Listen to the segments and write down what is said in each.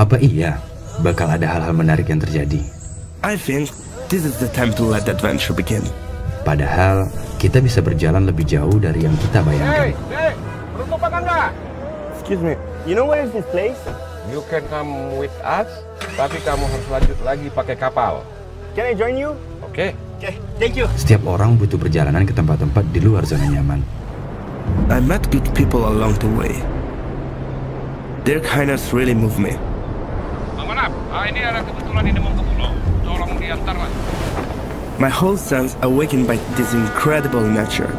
Apa iya bakal ada hal-hal menarik yang terjadi? I think this is the time to let the adventure begin. Padahal kita bisa berjalan lebih jauh dari yang kita bayangkan. Hey, beruntung apa enggak? Excuse me, you know where is this place? You can come with us, tapi kamu harus lanjut lagi pakai kapal. Can I join you? Oke. Okay, thank you. Setiap orang butuh perjalanan ke tempat-tempat di luar zona nyaman. I met good people along the way. Their kindness really moved me. Manap, ini ada kebetulan ini mau ke pulau. Tolong diantarlah. My whole sense awakened by this incredible nature.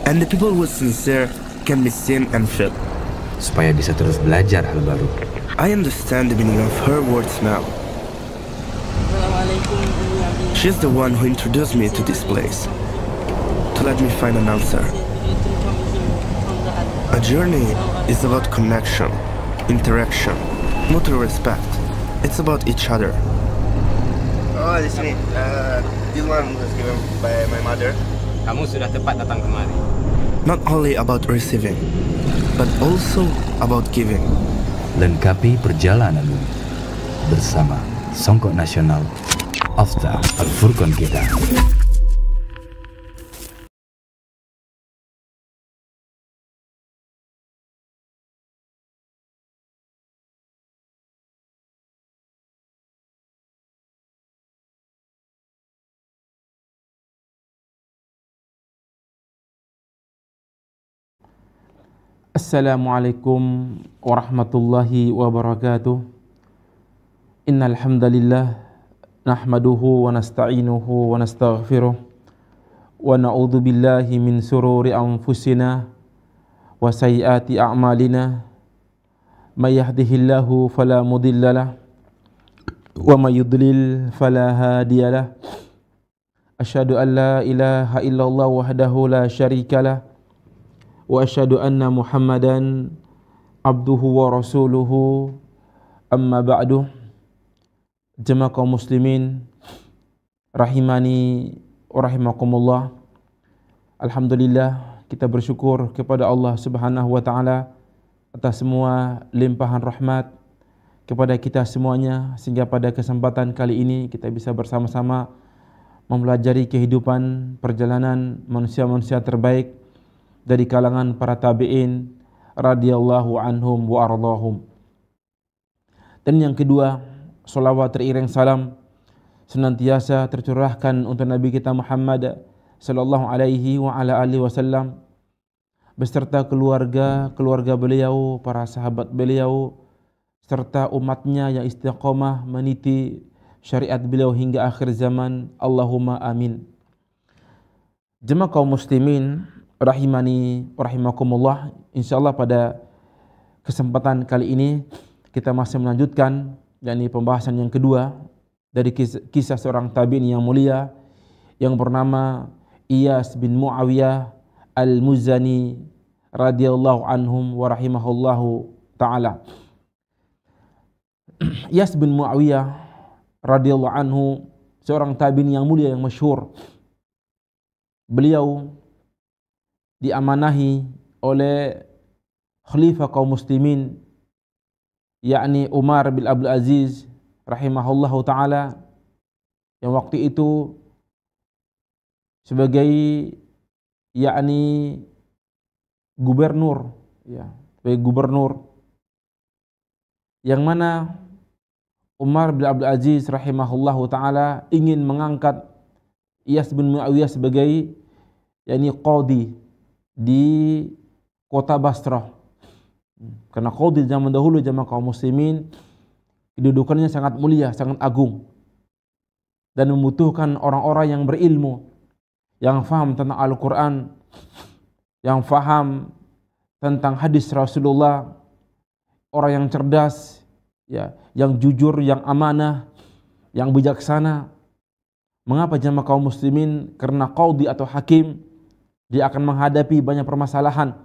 And the people who were sincere can be seen and felt. Supaya bisa terus belajar hal baru. I understand the meaning of her words now. She's the one who introduced me to this place, to let me find an answer. A journey is about connection, interaction, mutual respect. It's about each other. Oh, di sini. This one was given by my mother. Kamu sudah tepat datang kemari. Not only about receiving, but also about giving. Lengkapi perjalananmu bersama Songkok Nasional After Al-Furqan kita. Assalamualaikum warahmatullahi wabarakatuh. Innal hamdalillah nahmaduhu wa nasta'inuhu wa nastaghfiruh wa na'udzu billahi min sururi anfusina wa sayyiati a'malina. May yahdihillahu fala mudhillalah wa may yudlil fala hadiyalah. Asyhadu an la ilaha illallah wahdahu la syarikalah wa asyhadu anna Muhammadan abduhu wa rasuluhu. Amma ba'du. Jemaah kaum muslimin rahimani wa rahimakumullah. Alhamdulillah, kita bersyukur kepada Allah Subhanahu wa taala atas semua limpahan rahmat kepada kita semuanya, sehingga pada kesempatan kali ini kita bisa bersama-sama mempelajari kehidupan perjalanan manusia-manusia terbaik dari kalangan para tabi'in radhiyallahu anhum wa ardhahum. Dan yang kedua, salawat teriring salam senantiasa tercurahkan untuk Nabi kita Muhammad sallallahu alaihi wa ala alihi wasallam beserta keluarga beliau, para sahabat beliau, serta umatnya yang istiqomah meniti syariat beliau hingga akhir zaman. Allahumma amin. Jemaah kaum muslimin rahimani wa rahimakumullah, insyaallah pada kesempatan kali ini kita masih melanjutkan yakni pembahasan yang kedua dari kisah seorang tabi'in yang mulia yang bernama Iyas bin Muawiyah Al-Muzani radhiyallahu anhum wa rahimahullahu taala. Iyas bin Muawiyah radhiyallahu anhu seorang tabi'in yang mulia yang masyhur. Beliau diamanahi oleh khalifah kaum muslimin yakni Umar bin Abdul Aziz rahimahullahu taala, yang waktu itu sebagai yakni gubernur, ya, sebagai gubernur, yang mana Umar bin Abdul Aziz rahimahullahu taala ingin mengangkat Iyas bin Muawiyah sebagai yakni qadi di kota Basrah. Karena qadi zaman dahulu, jamaah kaum muslimin, kedudukannya sangat mulia, sangat agung, dan membutuhkan orang-orang yang berilmu, yang faham tentang Al-Quran, yang faham tentang hadis Rasulullah, orang yang cerdas, ya, yang jujur, yang amanah, yang bijaksana. Mengapa jamaah kaum muslimin? Karena qadi atau hakim, dia akan menghadapi banyak permasalahan,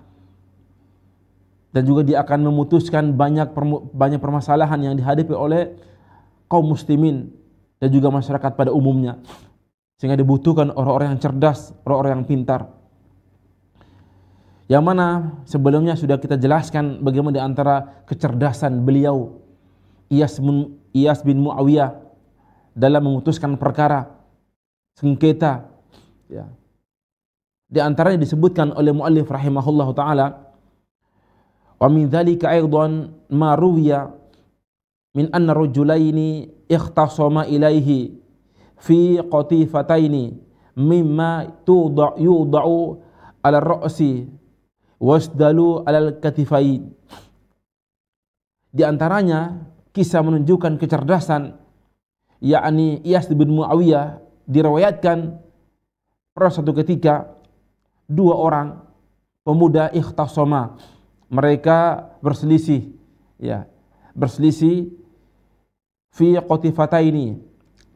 dan juga dia akan memutuskan banyak permasalahan yang dihadapi oleh kaum muslimin dan juga masyarakat pada umumnya, sehingga dibutuhkan orang-orang yang cerdas, orang-orang yang pintar. Yang mana sebelumnya sudah kita jelaskan bagaimana di antara kecerdasan beliau Iyas bin Muawiyah dalam memutuskan perkara sengketa. Ya. Di antaranya disebutkan oleh muallif rahimahullahu taala, wa min dzalika aidan ma ruwiya min anna rajulaini ikhtasama ilaihi fi qatifataini mimma yudau ala ra'si wasdalu ala katifain. Di antaranya kisah menunjukkan kecerdasan, yakni Iyas bin Muawiyah diriwayatkan pada suatu ketika dua orang pemuda ikhtasama, mereka berselisih, ya, berselisih fi qatifataini,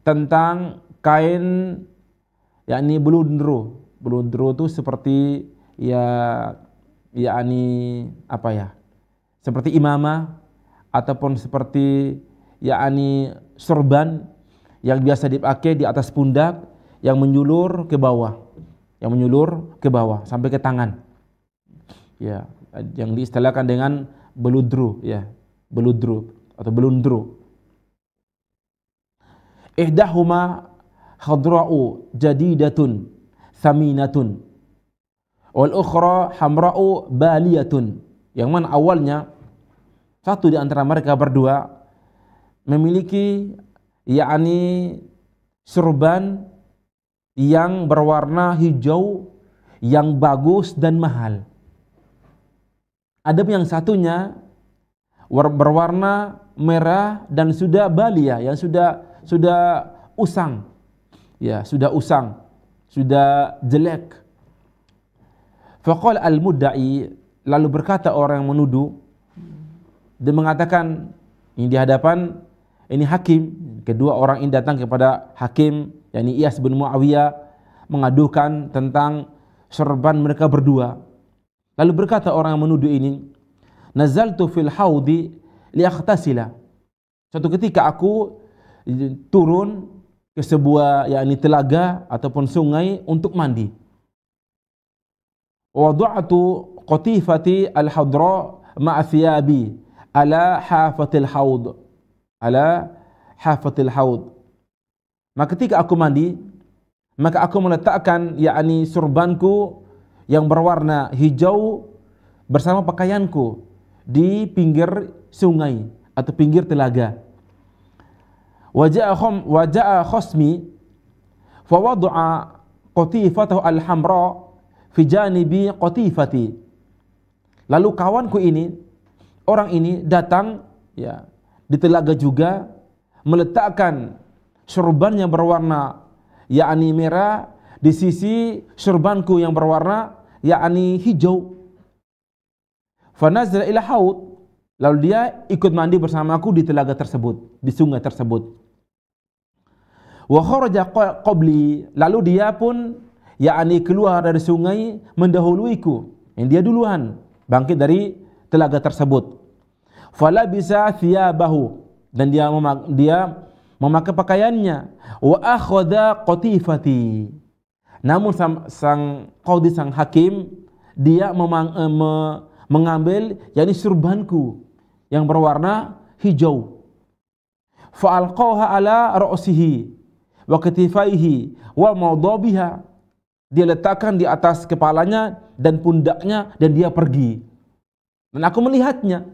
tentang kain, yakni belundru. Belundru itu seperti yakni apa ya? Seperti imamah ataupun seperti yakni sorban yang biasa dipakai di atas pundak yang menyulur ke bawah. Yang menyulur ke bawah sampai ke tangan. Ya, yang diistilahkan dengan beludru, ya, beludru atau belundru. Ihdahuma khadra'u jadidatun thaminatun wal ukhra hamra'u baliyatun. Yang mana awalnya satu di antara mereka berdua memiliki yakni sorban yang berwarna hijau yang bagus dan mahal. Adapun yang satunya berwarna merah dan sudah balia, yang sudah usang. Ya, sudah usang, sudah jelek. Faqala al-mudda'i, lalu berkata orang yang menuduh, dia mengatakan ini di hadapan ini hakim. Kedua orang ini datang kepada hakim, yakni Iyas bin Muawiyah, mengadukan tentang sorban mereka berdua. Lalu berkata orang yang menuduh ini, nazaltu fil haudi liakhtasila. Suatu ketika aku turun ke sebuah yakni telaga ataupun sungai untuk mandi. Wada'tu qatifati al-hadra ma'a thiyabi ala hafatil haud. Ala hafatil haud. Maka ketika aku mandi, maka aku meletakkan yakni sorbanku yang berwarna hijau bersama pakaianku di pinggir sungai atau pinggir telaga. Waja'a khosmi fa wada'a qatifatahu al-hamra fi janibi qatifati. Lalu kawanku ini, orang ini datang, ya, di telaga juga meletakkan sorban yang berwarna yakni merah di sisi sorbanku yang berwarna yakni hijau. Fa nazala ila haud, lalu dia ikut mandi bersamaku di telaga tersebut, di sungai tersebut. Wa kharaja qabli, lalu dia pun yakni keluar dari sungai mendahuluiku, yang dia duluan bangkit dari telaga tersebut. Fala bisa thiyabahu, dan dia memakai pakaiannya. Wa akhadha qatifati, namun sang qadhi, sang hakim, dia mengambil yakni surbanku yang berwarna hijau. Fa alqaha ala ra'sihi wa katifaihi wa mawdabiha, dia letakkan di atas kepalanya dan pundaknya dan dia pergi. Dan aku melihatnya,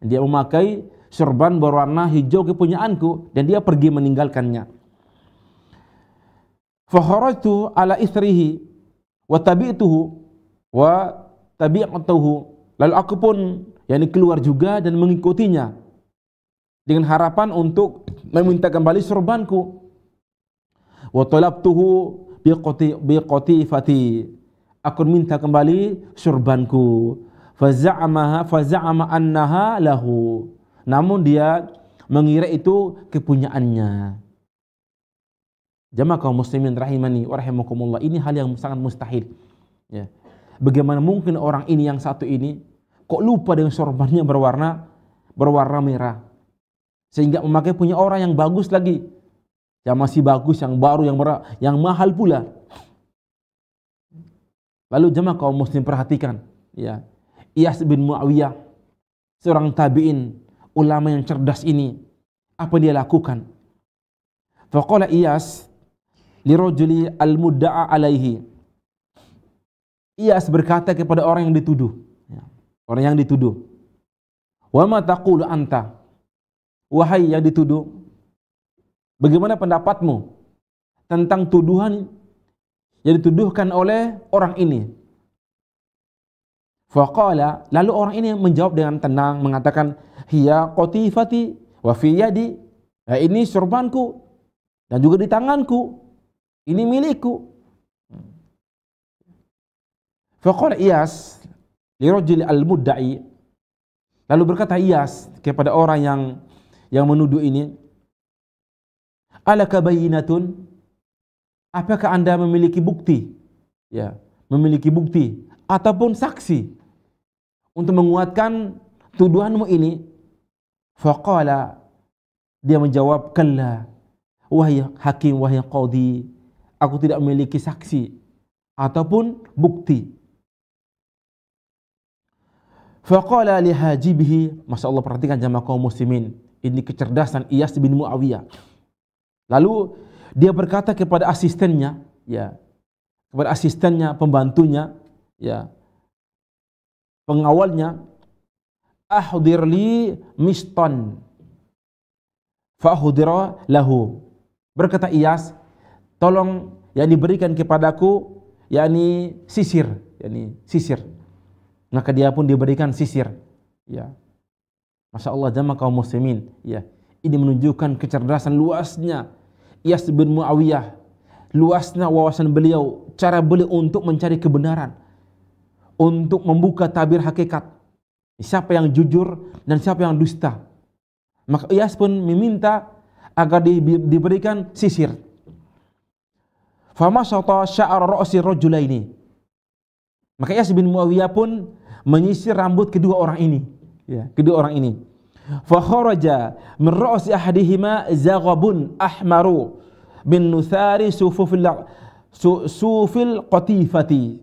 dia memakai sorban berwarna hijau kepunyaanku dan dia pergi meninggalkannya. Fa kharajtu ala ithrihi wa tabi'tuhu wa tabi'tuhu, lalu aku pun yakni keluar juga dan mengikutinya dengan harapan untuk meminta kembali sorbanku. Wa talabtuhu biqatifati, aku minta kembali sorbanku. Faza'ama annaha lahu, namun dia mengira itu kepunyaannya. Jamaah kaum muslimin rahimani wa rahimakumullah, ini hal yang sangat mustahil, ya. Bagaimana mungkin orang ini, yang satu ini, kok lupa dengan sorbannya berwarna merah, sehingga memakai punya orang yang bagus lagi, yang masih bagus, yang baru, yang mahal pula. Lalu jamaah kaum muslim perhatikan, ya, Iyas bin Muawiyah, seorang tabi'in, ulama yang cerdas ini, apa dia lakukan. Faqala Iyas lirajuli al-mudda'a alaihi. Iyas berkata kepada orang yang dituduh, orang yang dituduh, wa ma taqulu anta, wahai yang dituduh, bagaimana pendapatmu tentang tuduhan yang dituduhkan oleh orang ini? Faqala, lalu orang ini menjawab dengan tenang, mengatakan, hiya qatifati wa fi yadi, ini sorbanku dan juga di tanganku, ini milikku. Faqala Iyas lirajul al-mudda'i, lalu berkata Iyas kepada orang yang menuduh ini, alaka bayyinatun, apakah Anda memiliki bukti? Ya, memiliki bukti ataupun saksi untuk menguatkan tuduhanmu ini? Faqala, dia menjawab, kalla, wahai hakim, wahai qadhi, aku tidak memiliki saksi ataupun bukti. Faqala lihajibihi, Masya Allah, perhatikan jamaah kaum muslimin, ini kecerdasan Iyas bin Muawiyah. Lalu dia berkata kepada asistennya, ya, kepada asistennya, pembantunya, ya, pengawalnya, ahdir li mistan fa'ahdira lahu. Berkata Iyas, tolong yang diberikan kepadaku yakni sisir, yakni sisir. Maka dia pun diberikan sisir. Ya. Masya Allah jamaah kaum muslimin, ya. Ini menunjukkan kecerdasan luasnya Iyas bin Muawiyah, luasnya wawasan beliau, cara beliau untuk mencari kebenaran, untuk membuka tabir hakikat, siapa yang jujur dan siapa yang dusta. Maka Iyas pun meminta agar diberikan sisir. Famashata sya'ar ra'si rajulaini, maka Iyas bin Muawiyah pun menyisir rambut kedua orang ini, ya, kedua orang ini. Fa kharaja min ra'si ahadihima zaghabun ahmaru bin nuthari sufil qatifati,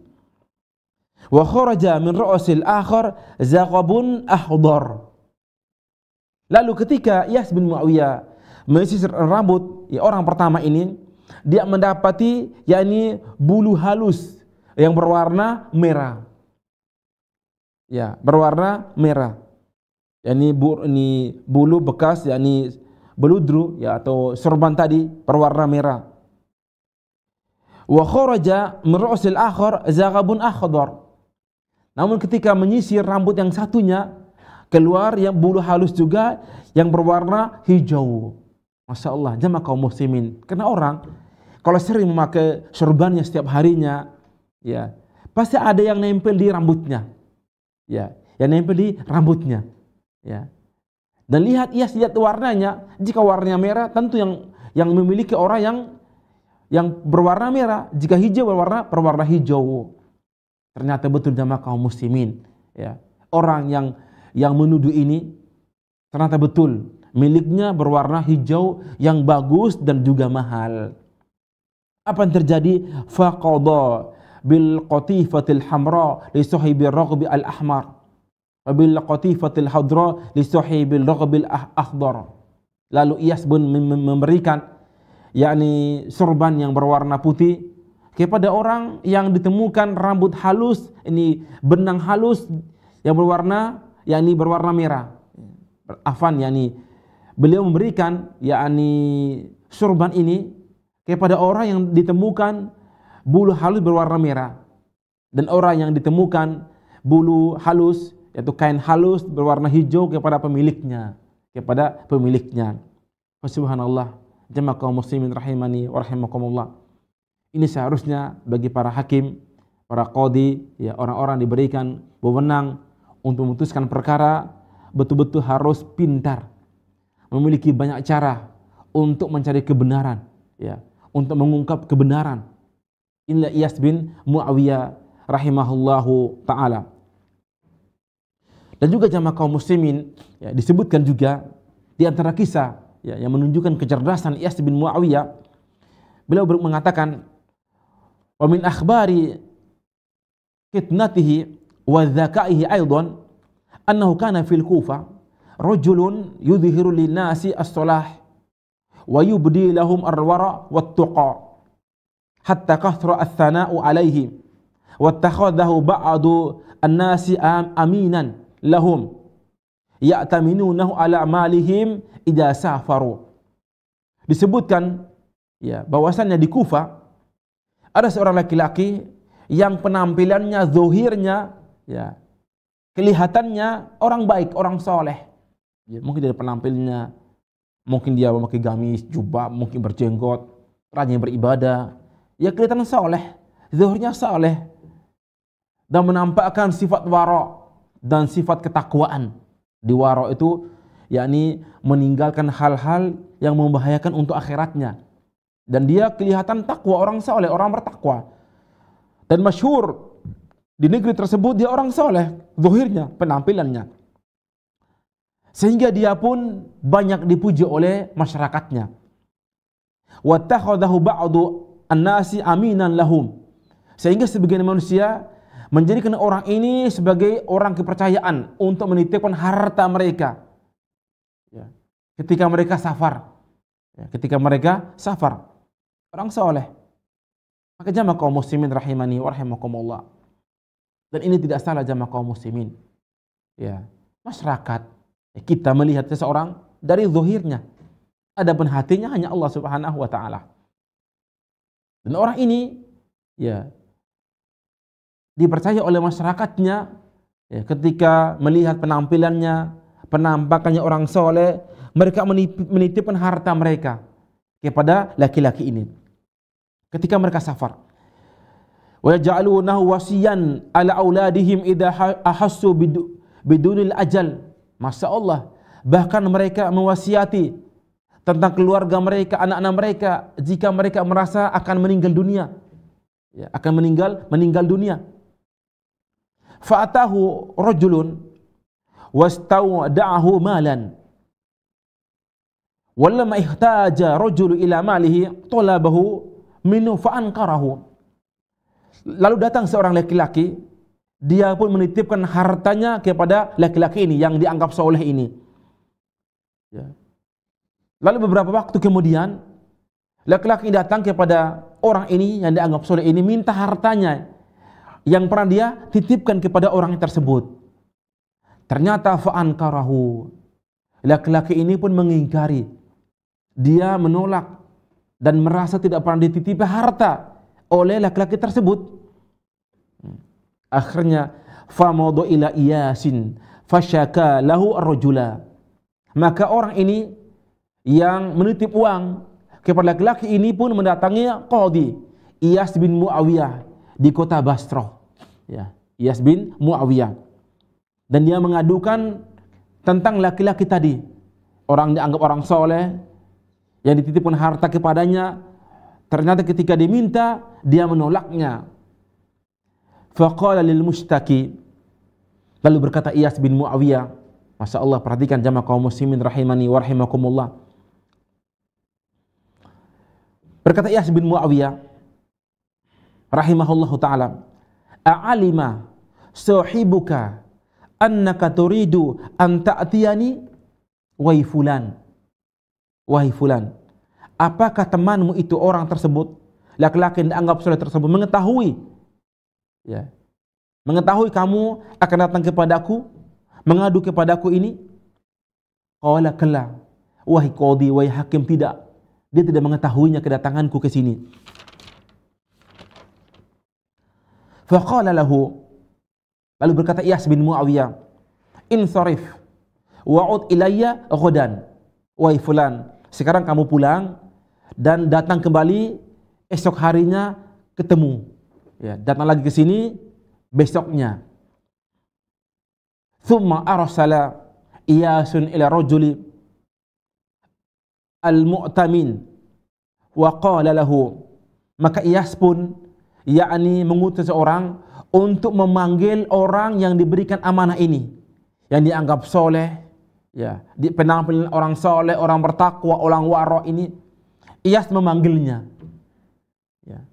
wa kharaja min ra'si al-akhar zaghabun akhdar. Lalu ketika Iyas bin Muawiyah menyisir rambut ya orang pertama ini, dia mendapati yakni bulu halus yang berwarna merah. Ya, berwarna merah. Yakni bulu bekas, yakni beludru, ya, atau sorban tadi berwarna merah. Wa kharaja min ra'sil akhar zaghabun akhdar. Namun ketika menyisir rambut yang satunya, keluar yang bulu halus juga yang berwarna hijau. Masya Allah jamaah kaum muslimin. Karena orang kalau sering memakai sorbannya setiap harinya, ya, pasti ada yang nempel di rambutnya. Ya, yang nempel di rambutnya. Ya. Dan lihat warnanya, jika warnanya merah tentu yang memiliki orang yang berwarna merah, jika hijau berwarna hijau. Ternyata betul jamaah kaum muslimin, ya. Orang yang menuduh ini ternyata betul miliknya berwarna hijau yang bagus dan juga mahal. Apa yang terjadi? Faqada bil qatifatil hamra li sahibil raghbi al ahmar wa bil qatifatil hadra li sahibil raghbil akhdar. Lalu Iyas pun memberikan yakni sorban yang berwarna putih kepada orang yang ditemukan rambut halus, ini benang halus yang berwarna yakni berwarna merah. Afan, yakni beliau memberikan yakni sorban ini kepada orang yang ditemukan bulu halus berwarna merah, dan orang yang ditemukan bulu halus yaitu kain halus berwarna hijau kepada pemiliknya, Subhanallah jamaah kaum muslimin rahimani wa rahimakumullah. Ini seharusnya bagi para hakim, para qadhi, ya, orang-orang diberikan wewenang untuk memutuskan perkara, betul-betul harus pintar, memiliki banyak cara untuk mencari kebenaran, ya, untuk mengungkap kebenaran. Inilah Iyas bin Muawiyah rahimahullahu ta'ala. Dan juga jamaah kaum muslimin, ya, disebutkan juga di antara kisah, ya, yang menunjukkan kecerdasan Iyas bin Muawiyah, beliau mengatakan, wa min akhbari fitnatihi wa dzakaihi aidan annahu kana fil Kufah rajulun yudhiru linnasi as-salah wa yubdi lahum ar-wara wat-tuqa hatta kathra ats-tsana'u alaihi wattakhadahu ba'du an-nasi aminan lahum ya'taminunahu ala amalihim idza safaru. Disebutkan ya bahwasannya di Kufah ada seorang laki-laki yang penampilannya, zahirnya ya kelihatannya orang baik, orang soleh. Ya, mungkin dari penampilannya, mungkin dia memakai gamis, jubah, mungkin berjenggot, rajin beribadah. Ya kelihatan soleh, zahirnya soleh, dan menampakkan sifat wara dan sifat ketakwaan. Di wara itu yakni meninggalkan hal-hal yang membahayakan untuk akhiratnya. Dan dia kelihatan takwa, orang soleh, orang bertakwa. Dan masyhur di negeri tersebut dia orang soleh, zahirnya, penampilannya. Sehingga dia pun banyak dipuji oleh masyarakatnya. Wattakhadahu ba'du an-nasi aminan lahum. Sehingga sebagian manusia menjadikan orang ini sebagai orang kepercayaan untuk menitipkan harta mereka. Ya. Ketika mereka safar. Ya, ketika mereka safar. Orang soleh. Maka jamaah kaum muslimin rahimani wa rahimakumullah. Dan ini tidak salah jamaah kaum muslimin. Ya, masyarakat kita melihat seseorang dari zahirnya. Adapun hatinya hanya Allah Subhanahu wa taala. Dan orang ini ya dipercaya oleh masyarakatnya ya, ketika melihat penampilannya, penampakannya orang soleh, mereka menitipkan harta mereka kepada laki-laki ini ketika mereka safar. Wa yaj'alunahu wasiyan ala auladihim idza ahassu bidunil ajal. Masya Allah, bahkan mereka mewasiati tentang keluarga mereka, anak-anak mereka jika mereka merasa akan meninggal dunia. Ya, akan meninggal dunia. Fa'atahu rajulun wastawda'ahu malan. Walamma ihtaja rajulu ila malihi talabahu minhu fa'ankarahu. Lalu datang seorang laki-laki, dia pun menitipkan hartanya kepada laki-laki ini yang dianggap soleh ini. Ya. Lalu beberapa waktu kemudian laki-laki datang kepada orang ini yang dianggap soleh ini, minta hartanya yang pernah dia titipkan kepada orang tersebut. Ternyata fa'ankarahu. Laki-laki ini pun mengingkari. Dia menolak dan merasa tidak pernah dititipi harta oleh laki-laki tersebut. Akhirnya famadu ila Iyasin fasyaka lahu ar-rajula. Maka orang ini yang menitip uang kepada laki-laki ini pun mendatangi qadhi Iyas bin Muawiyah di kota Basrah. Ya, Iyas bin Muawiyah. Dan dia mengadukan tentang laki-laki tadi. Orang dianggap orang soleh yang dititipkan harta kepadanya, ternyata ketika diminta dia menolaknya. Faqala lil mushtaki, lalu berkata Iyas bin Muawiyah, Masya Allah, perhatikan jamaah kaum muslimin rahimani wa rahimakumullah. Berkata Iyas bin Muawiyah rahimahullahu ta'ala, a'alima sahibuka annaka turidu an ta'tiyani wahai fulan. Wahai fulan, apakah temanmu itu, orang tersebut, laki-laki yang dianggap soleh tersebut, mengetahui ya, mengetahui kamu akan datang kepadaku, mengadu kepadaku ini? Qala kalla, wahai qadhi, wahai hakim, tidak. Dia tidak mengetahuinya kedatanganku ke sini. Faqala lahu, lalu berkata Iyas bin Muawiyah, insarif wa'ud ilayya ghadan. Wahai fulan, sekarang kamu pulang dan datang kembali esok harinya ketemu. Ya, datang lagi ke sini besoknya. Thumma arsala Iyasun ila rajuli al-mu'tamin wa qala lahu, maka Iyas pun yakni mengutus seorang untuk memanggil orang yang diberikan amanah ini, yang dianggap soleh, ya, di penampilan orang soleh, orang bertakwa, orang wara ini. Iyas memanggilnya. Ya.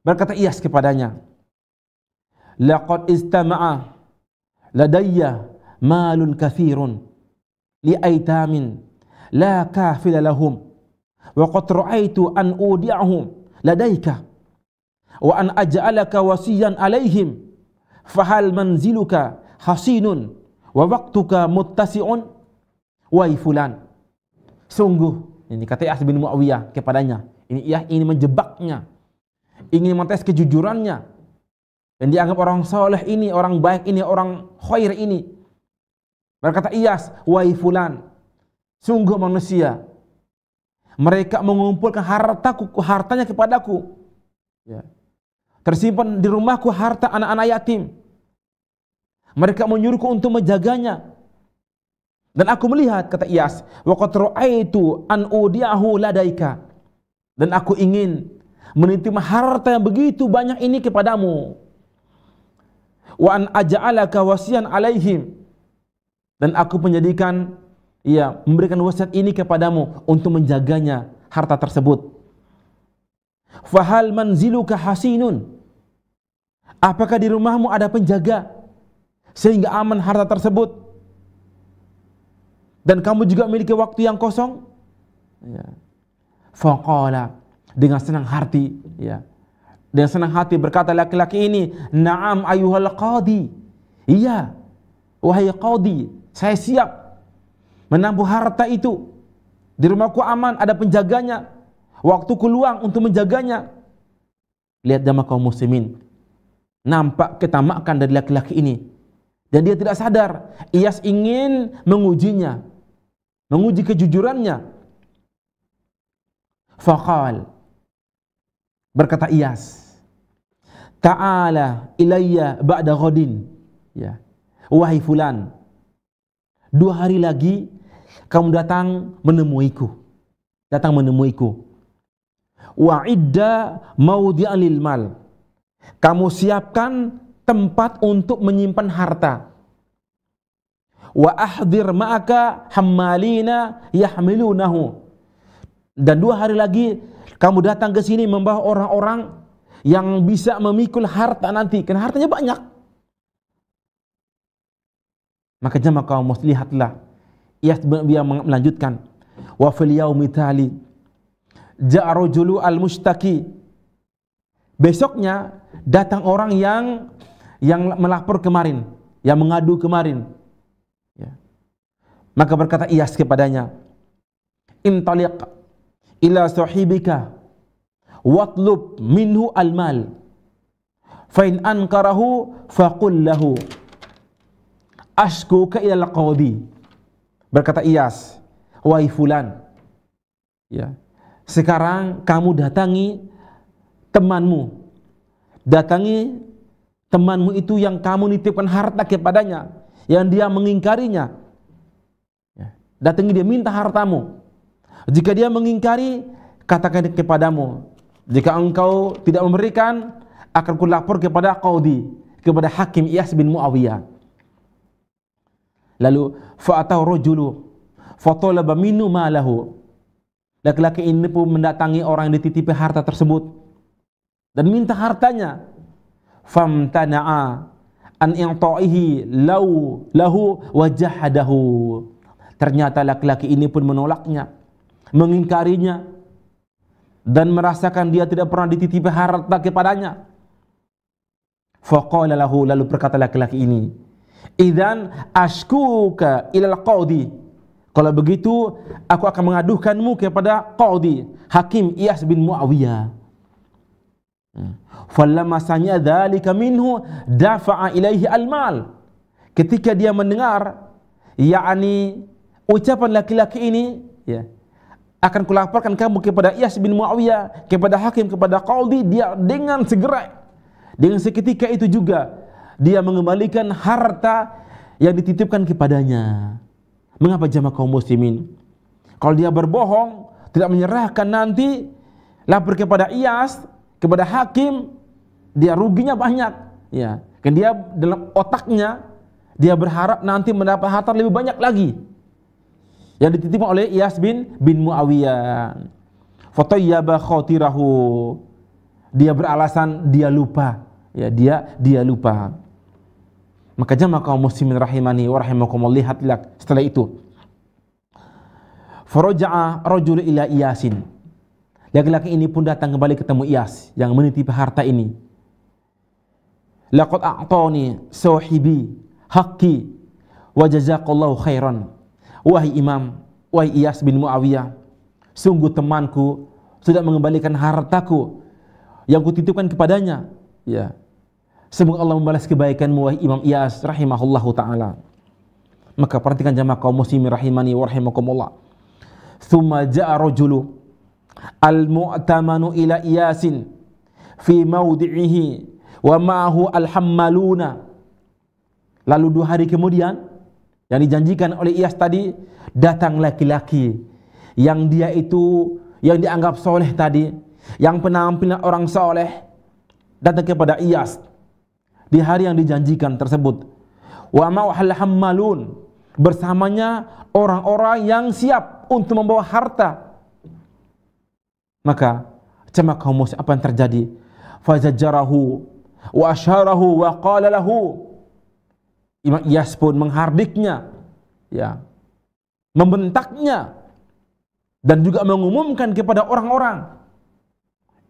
Berkata Iyas kepadanya, laqad istama'a ladayya malun katsirun li aitamin la kafila lahum wa qad ra'aitu an udi'ahum ladaika wa an aj'alaka wasiyan alaihim fahal manziluka hasinun wa waqtuka muttasi'un wahai fulan. Sungguh, ini kata Iyas bin Muawiyah kepadanya, ini Iyas ingin menjebaknya, ingin mentes kejujurannya, dan dianggap orang soleh ini, orang baik ini, orang khair ini. Berkata Iyas, wahai fulan, sungguh manusia, mereka mengumpulkan hartanya kepadaku, ya. Tersimpan di rumahku harta anak-anak yatim. Mereka menyuruhku untuk menjaganya. Dan aku melihat, kata Iyas, wa qad ra'aitu an udi'ahu ladaika, dan aku ingin menitip harta yang begitu banyak ini kepadamu. Wa an aj'alaka wasiyan alaihim, dan aku menjadikan, ya, memberikan wasiat ini kepadamu untuk menjaganya harta tersebut. Fahal manziluka hasinun, apakah di rumahmu ada penjaga sehingga aman harta tersebut, dan kamu juga memiliki waktu yang kosong? Ya. Faqala, dengan senang hati, ya, dengan senang hati berkata laki-laki ini, na'am ayuhal qadi, iya wahai qadi, saya siap menampung harta itu. Di rumahku aman, ada penjaganya, waktuku luang untuk menjaganya. Lihat jamaah kaum muslimin, nampak ketamakan dari laki-laki ini, dan dia tidak sadar Iyas ingin mengujinya, menguji kejujurannya. Faqal, berkata Iyas, ta'ala ilayya ba'da ghadin, ya, wahai fulan, 2 hari lagi kamu datang menemuiku. Wa idda maudhi'an lil mal, kamu siapkan tempat untuk menyimpan harta. Wa ahdir ma'aka hammalina yahmilunahu, dan 2 hari lagi kamu datang ke sini membawa orang-orang yang bisa memikul harta nanti, karena hartanya banyak. Maka jamaah kaum muslimin, lihatlah Iyas melanjutkan, wa fil yaumi tali ja'a rajulu al-mushtaki, besoknya datang orang yang melapor kemarin, yang mengadu kemarin, ya. Maka berkata Iyas kepadanya, intaliq ila sahibika watlub minhu al-mal, fa in ankarahu faqul lahu ashkuka ila al-qadi. Berkata Iyas, wahai fulan, ya, sekarang kamu datangi temanmu itu yang kamu nitipkan harta kepadanya, yang dia mengingkarinya, ya. Datangi dia, minta hartamu. Jika dia mengingkari, katakan kepadamu, jika engkau tidak memberikan, akan kulapor kepada qadi, kepada hakim Iyas bin Muawiyah. Lalu fa'atahu rajulu fatalaba minhu malahu, laki-laki ini pun mendatangi orang yang dititipi harta tersebut dan minta hartanya. Famtana'a an i'ta'ihi lahu wajahadahu, ternyata laki-laki ini pun menolaknya, mengingkarinya, dan merasakan dia tidak pernah dititipi harta kepadanya. Faqala lahu, lalu berkata laki-laki ini, idzan ashkuka ilal qadi, kalau begitu aku akan mengadukanmu kepada qadi, hakim Iyas bin Muawiyah. Falamma sami'a dzalika minhu dafa'a ilaihi al-mal, ketika dia mendengar, yakni ucapan laki-laki ini, ya, akan kulaporkan kamu kepada Iyas bin Muawiyah, kepada hakim, kepada qadi, dia dengan segera, dengan seketika itu juga dia mengembalikan harta yang dititipkan kepadanya. Mengapa jamaah kaum muslimin? Kalau dia berbohong, tidak menyerahkan, nanti lapor kepada Iyas, kepada hakim, dia ruginya banyak, ya. Kan dia dalam otaknya dia berharap nanti mendapat harta lebih banyak lagi yang dititipkan oleh Iyas bin Muawiyah. Fatayyaba khotirahu, dia beralasan dia lupa, ya, dia lupa. Maka jamaah kaum muslimin rahimani wa rahimakumullah, lihatlah setelah itu Faraja'a rajul ila Iyasin. Laki-laki ini pun datang kembali ketemu Iyas yang menitipi harta ini. Laqad a'tani sahibi haqqi wa jazakallahu khairan. Wahai Imam, wahai Iyas bin Muawiyah, sungguh temanku sudah mengembalikan hartaku yang kutitipkan kepadanya. Ya. Semoga Allah membalas kebaikanmu wahai Imam Iyas rahimahullahu taala. Maka perhatikan jamaah kaum muslimin rahimani wa rahimakumullah. Tsumma ja'a rajulu al-mu'tamanu ila Iyasin fi mawdi'ihi wa ma'ahu al-hammaluna. Lalu 2 hari kemudian yang dijanjikan oleh Iyas tadi, datang laki-laki yang dia itu yang dianggap soleh tadi, yang penampilan orang soleh, datang kepada Iyas di hari yang dijanjikan tersebut. Wa ma'ahu al-hammalun, bersamanya orang-orang yang siap untuk membawa harta. Maka jemaah kaum muslimin, apa yang terjadi? Fazajjarahu wa asyarahu wa qala lahu. Imam Iyas pun menghardiknya, ya, membentaknya, dan juga mengumumkan kepada orang-orang.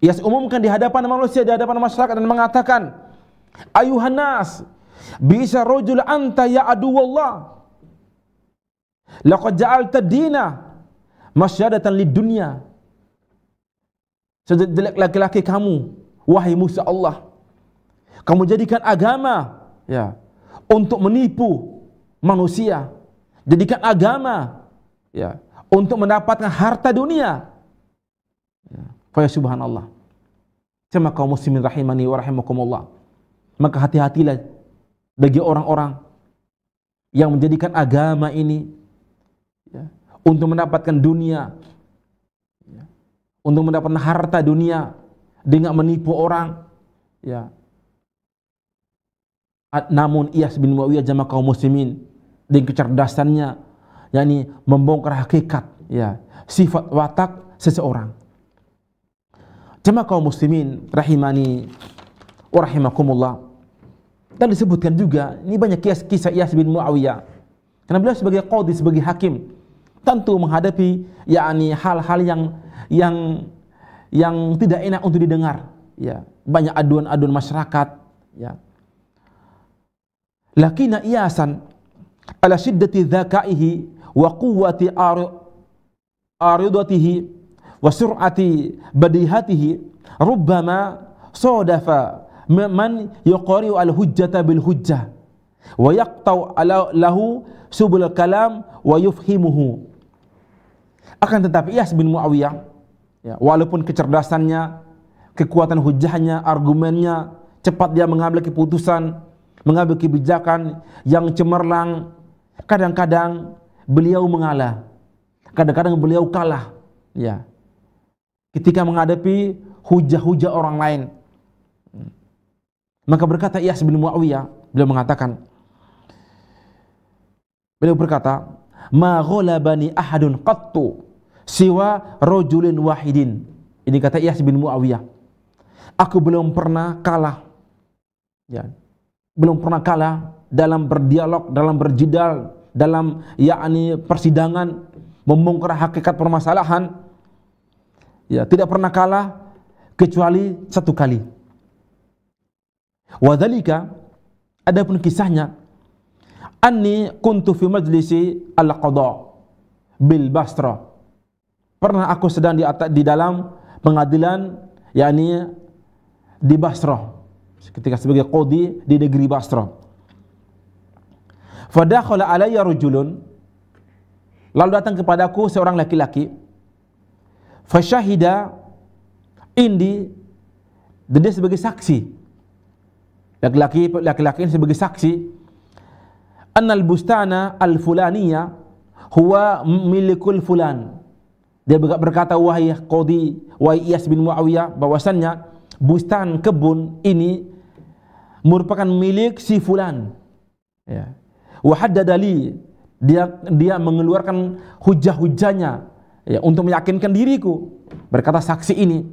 Iyas umumkan di hadapan manusia, di hadapan masyarakat, dan mengatakan, ayuhan nas, bisa rajul anta ya aduwallah, laqad ja'alta dina masyadatan lid dunya. Sejelek laki-laki kamu, wahai musuh Allah, kamu jadikan agama, ya, untuk menipu manusia, jadikan agama, ya, untuk mendapatkan harta dunia. Ya. Fa subhanallah. Jemaah kaum muslimin rahimani wa rahimakumullah. Maka hati-hatilah bagi orang-orang yang menjadikan agama ini, ya, untuk mendapatkan dunia, ya, untuk mendapatkan harta dunia dengan menipu orang, ya. Namun Iyas bin Muawiyah jamaah kaum muslimin dengan kecerdasannya, yakni membongkar hakikat, ya, sifat watak seseorang. Jamaah kaum muslimin rahimani wa rahimakumullah. Dan disebutkan juga ini banyak kisah Iyas bin Muawiyah, karena beliau sebagai qadhi, sebagai hakim, tentu menghadapi yakni hal-hal yang tidak enak untuk didengar, ya, banyak aduan-aduan masyarakat, ya. Lakina Iyasan ala shiddati dzakaihi wa quwwati aridatihi wa sur'ati badihatihi rubbama sadafa man yuqari'u al-hujjata bil hujjah wa yaqta'u lahu subul kalam wa yufhimuhu. Akan tetapi Iyas bin Muawiyah, ya, walaupun kecerdasannya, kekuatan hujahnya, argumennya, cepat dia mengambil keputusan, mengambil kebijakan yang cemerlang, kadang-kadang beliau mengalah, kadang-kadang beliau kalah, ya, ketika menghadapi hujah-hujah orang lain. Maka berkata Iyas bin Muawiyah, beliau berkata, ma ghalabani ahadun qattu siwa rajulin wahidin. Ini kata Iyas bin Muawiyah, aku belum pernah kalah, ya, belum pernah kalah dalam berdialog, dalam berjidal, dalam yakni persidangan, membongkar hakikat permasalahan, ya, tidak pernah kalah kecuali 1 kali. Wa dzalika, adapun kisahnya, anni kuntu fi majlisi al-qadha bil Basra. Pernah aku sedang di dalam pengadilan, yakni di Basra, ketika sebagai qadhi di negeri Basra. Fadakhala alayya rajulun, lalu datang kepadaku seorang laki-laki, fasyahida indi, dan dia sebagai saksi, laki-laki ini sebagai saksi, annal bustana al-fulaniyah huwa milikul fulan. Dia berkata, wahai qadhi, wahai Iyas bin Muawiyah, bahwasannya bustan kebun ini merupakan milik si fulan, ya. Wa haddada li, dia mengeluarkan hujah-hujahnya, ya, untuk meyakinkan diriku. Berkata saksi ini,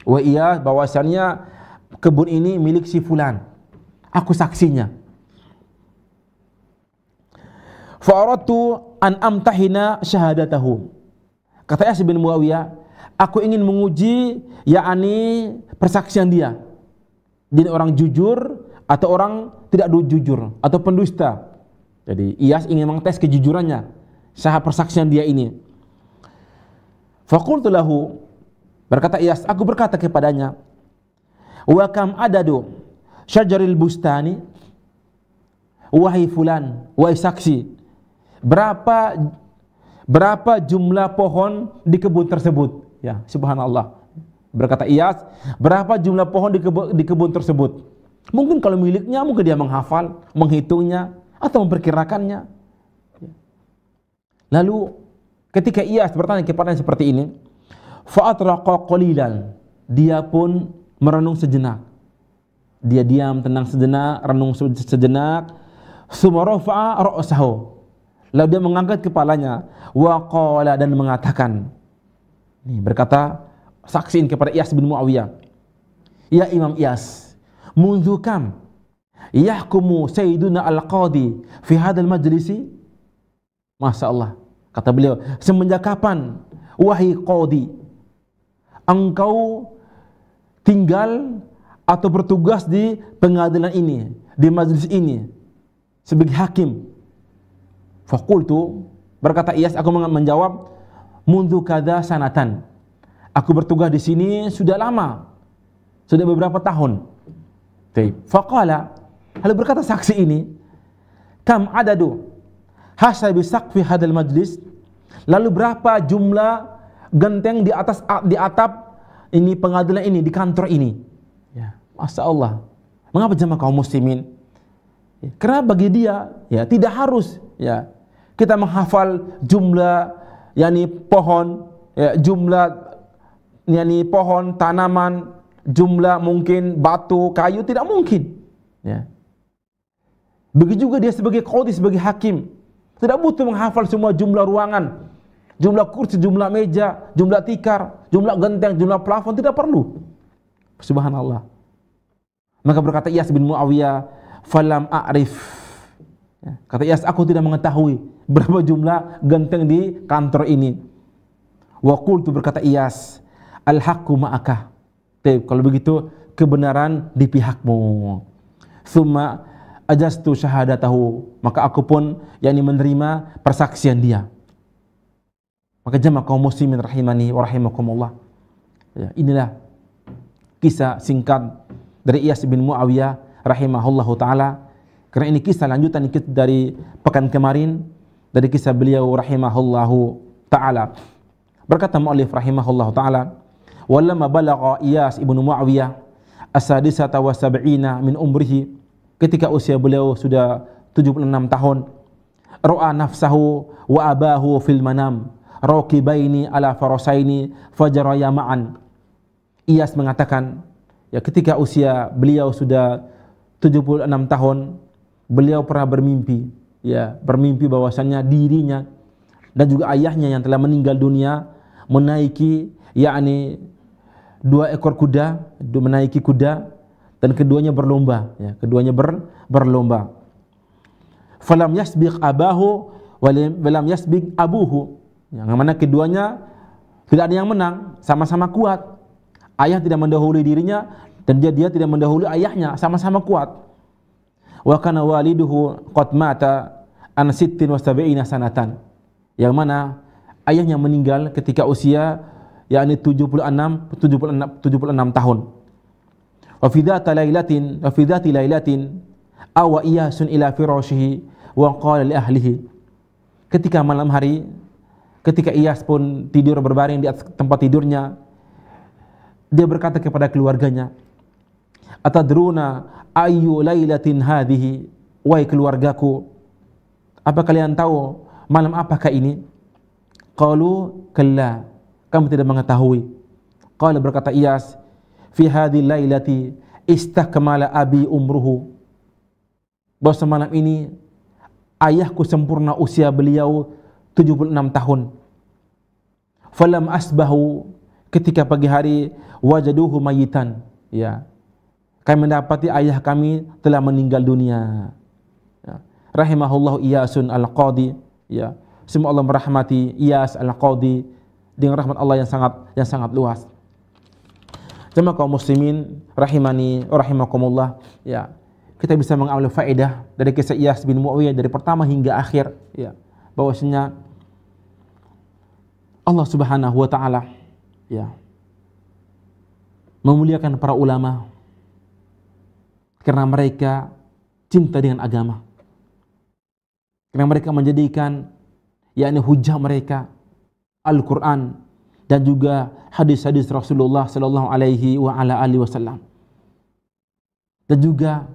wa iya, bahwasannya kebun ini milik si fulan, aku saksinya. Fa aradtu an amtahina syahadatahu, Kata Iyas bin Muawiyah, aku ingin menguji yakni persaksian dia. Dia orang jujur atau orang tidak jujur atau pendusta. Jadi Iyas ingin mengetes kejujurannya, sah persaksian dia ini. Faqultu lahu, berkata Iyas, aku berkata kepadanya, wa kam adadu syajaril bustani, wahai fulan, wahai saksi, berapa jumlah pohon di kebun tersebut? Ya, subhanallah. Berkata Iyas, berapa jumlah pohon di kebun tersebut? Mungkin kalau miliknya, mungkin dia menghafal, menghitungnya, atau memperkirakannya. Lalu ketika Iyas bertanya kepadanya seperti ini, fa'atraqa qalilan, dia pun merenung sejenak. Dia diam, tenang sejenak, renung sejenak. Tsumma rafa'a ra'sahu, lalu dia mengangkat kepalanya, wa qala, dan mengatakan, ini berkata saksiin kepada Iyas bin Muawiyah, ya Imam Iyas, mundu kam yahkumu sayyiduna al-qadi fi hadzal majlisi? Masya Allah, kata beliau, semenjak kapan wahai qadi engkau tinggal atau bertugas di pengadilan ini, di majlis ini sebagai hakim? Faqultu, berkata Iyas, aku menjawab, mundu kada sanatan, aku bertugas di sini sudah lama, sudah beberapa tahun. Faqala, lalu berkata saksi ini, kam adadu hasabi saqfi hadal majlis, lalu berapa jumlah genteng di atap ini pengadilan ini, di kantor ini? Ya, Masya Allah. Mengapa jemaah kaum muslimin? Karena bagi dia, ya, tidak harus, ya, kita menghafal jumlah yakni pohon, ya, jumlah yakni pohon, tanaman, jumlah mungkin batu, kayu, tidak mungkin, ya. Begitu juga dia sebagai qadhi, sebagai hakim, tidak butuh menghafal semua jumlah ruangan, jumlah kursi, jumlah meja, jumlah tikar, jumlah genteng, jumlah plafon, tidak perlu. Subhanallah. Maka berkata Iyas bin Muawiyah, falam a'rif, ya, kata Iyas, aku tidak mengetahui berapa jumlah genteng di kantor ini. Wa qultu, berkata Iyas, al-haqqu ma'aka, kalau begitu kebenaran di pihakmu. Summa ajastu syahadatahu, maka aku pun yakni menerima persaksian dia. Maka jemaah kaum muslimin rahimani wa rahimakumullah, ya, inilah kisah singkat dari Iyas bin Muawiyah rahimahullahu ta'ala. Karena ini kisah lanjutan dari pekan kemarin, dari kisah beliau rahimahullahu ta'ala. Berkata mu'allif rahimahullahu ta'ala, walamma balagha Iyas ibn Muawiyah as-sadisata wa sab'ina min umrihi, ketika usia beliau sudah 76 tahun, ra'a nafsahu wa abahu fil manam raqibaini ala farasaini fajaraya ma'an. Iyas mengatakan, ya, ketika usia beliau sudah 76 tahun, beliau pernah bermimpi, ya, bermimpi bahwasannya dirinya dan juga ayahnya yang telah meninggal dunia menaiki yakni 2 ekor kuda, menaiki kuda, dan keduanya berlomba, ya, keduanya berlomba. Falam yasbiq abahu walam yasbiq abuhu, yang mana keduanya tidak ada yang menang, sama-sama kuat. Ayah tidak mendahului dirinya dan dia tidak mendahului ayahnya, sama-sama kuat. Wa kana waliduhu qad mata an 76 sanatan, yang mana ayahnya meninggal ketika usia yakni 76 tahun. Wa fi dzati lailatin awa Iyasun ila firashihi wa qala li ahlihi, ketika malam hari, ketika Iyas pun tidur berbaring di atas tempat tidurnya, dia berkata kepada keluarganya, atadruna ayyu lailatin hadhihi, wahai keluargaku, apa kalian tahu malam apakah ini? Qalu kalla, kamu tidak mengetahui. Qala, berkata Iyas, fi hadhil lailati istakmala abi umruhu, bahwa semalam ini ayahku sempurna usia beliau 76 tahun. Falam asbahu, ketika pagi hari, wajaduhu mayitan, ya, kami mendapati ayah kami telah meninggal dunia. Ya. Rahimahullahu Iyasun al-Qadhi, ya, semoga Allah merahmati Iyas al-Qadhi, dengan rahmat Allah yang sangat luas. Jemaah kaum muslimin rahimani wa rahimakumullah, ya. Kita bisa mengambil faedah dari kisah Iyas bin Muawiyah dari pertama hingga akhir, ya. Bahwasanya Allah Subhanahu wa taala, ya, memuliakan para ulama karena mereka cinta dengan agama. Karena mereka menjadikan yakni hujah mereka Al-Qur'an dan juga hadis-hadis Rasulullah sallallahu alaihi wa ala alihi wasallam. Dan juga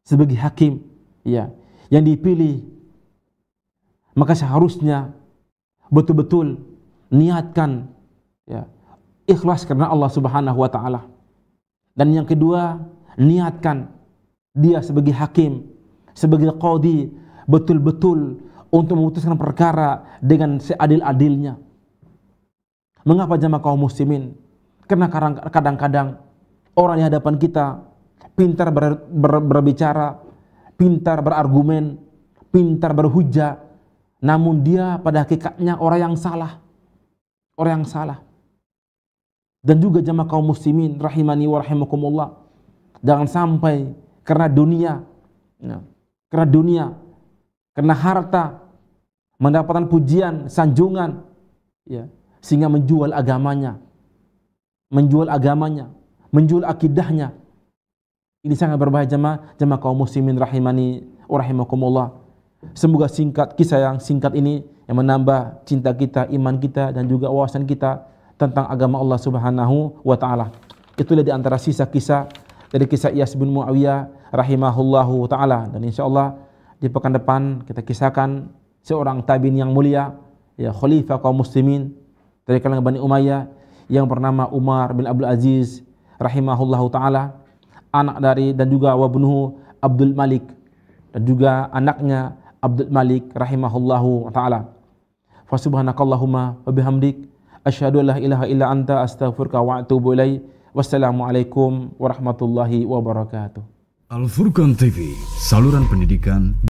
sebagai hakim, ya, yang dipilih, maka seharusnya betul-betul niatkan, ya, ikhlas karena Allah Subhanahu wa taala. Dan yang kedua, niatkan dia sebagai hakim, sebagai qadhi, betul-betul untuk memutuskan perkara dengan seadil-adilnya. Mengapa jamaah kaum muslimin? Karena kadang-kadang orang di hadapan kita pintar berbicara, pintar berargumen, pintar berhujah, namun dia pada hakikatnya orang yang salah. Orang yang salah. Dan juga jamaah kaum muslimin rahimani wa rahimakumullah, jangan sampai karena dunia, karena harta, mendapatkan pujian, sanjungan, ya, sehingga menjual agamanya, menjual akidahnya. Ini sangat berbahaya jemaah kaum muslimin rahimani wa rahimakumullah. Semoga kisah yang singkat ini yang menambah cinta kita, iman kita, dan juga wawasan kita tentang agama Allah Subhanahu wa taala. Itulah di antara sisa kisah dari kisah Iyas bin Muawiyah rahimahullahu taala, dan insyaallah di pekan depan kita kisahkan seorang tabi'in yang mulia, ya, khalifah kaum muslimin dari kalangan Bani Umayyah yang bernama Umar bin Abdul Aziz rahimahullahu taala, anak dari dan juga wabnuhu Abdul Malik, dan juga anaknya Abdul Malik rahimahullahu taala. Fa subhanakallahumma wa bihamdik asyhadu an la ilaha illa anta astaghfiruka wa atubu ilaik. Wassalamualaikum warahmatullahi wabarakatuh. Al Furqan TV, saluran pendidikan